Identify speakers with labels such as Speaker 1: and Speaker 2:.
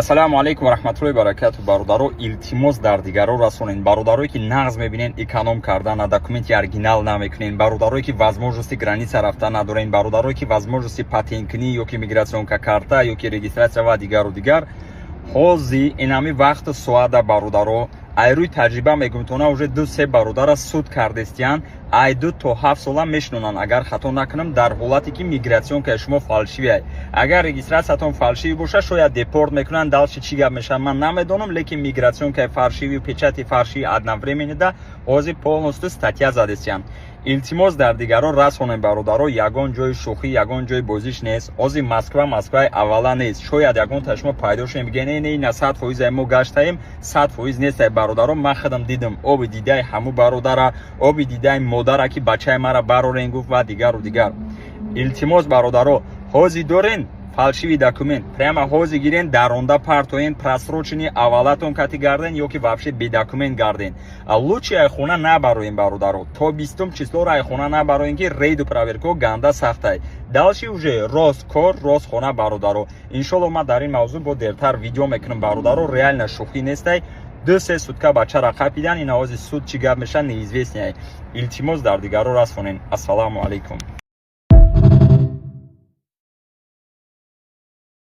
Speaker 1: ассалому алейкум ва раҳматуллоҳи ва баракатуҳ. бародаро, илтимос дар дигаро расонед. бародарое ки нағз мебинен эконом кардан, документи оригинал намекунен, бародарое ки возможности граница рафта надорен, бародарое ки возможности патенткунӣ ёки мигратсионка карта ёки регистратсия ва дигару дигар, ҳозир инами вақт соада бародаро айрӯи таҷриба мегӯм тона уже 2-3 бародара суд кардестиян ай 2 то 7 сола мешунонанд. агар хато накунам дар ҳолате ки мигратсионкаи шумо фалшивиай, агар регистратсиятон фалшивӣ боша шояд депорт мекунанд. далши чӣ гап мешавад ман намедонам, лекин мигратсионкаи фалшивӣ печати фалшивӣ одновременно ҳозир полностью статья задестиянд. илтимос дар дигаро расонем бародаро, ягон ҷои шӯхӣ, ягон ҷои бозиш нест. ҳозир москваи аввала нест. шояд ягон та шумо пайдо шудем бигӯед ина 100% мо гаштаем, 100% нестай бародаро. ман худам дидам оби дидаи ҳаму бародара, оби дидаи модара ки бачаи мара барорен гуфт ва дигару дигар. илтимос бародаро, ҳозир дорен фалшивӣ документ, прямо ҳозир гирен даронда партоен, просрочени аввалатон кати гарден ёки вообще бедокумент гарден. лучше айхона набароен бародаро, то 20 числоро айхона набароен ки рейду проверка ганда сахтай. далши уже рост кор, рост хона бародаро. иншолло ман дар ин мавзӯъ бо дертар видео мекунам бародаро. реально шӯхӣ нестай. 2-3 сутка бачара қапидан, ина ҳозир суд чӣ гап меша неизвестняй. илтимос дар дигаро расонен. ассалому алейкум.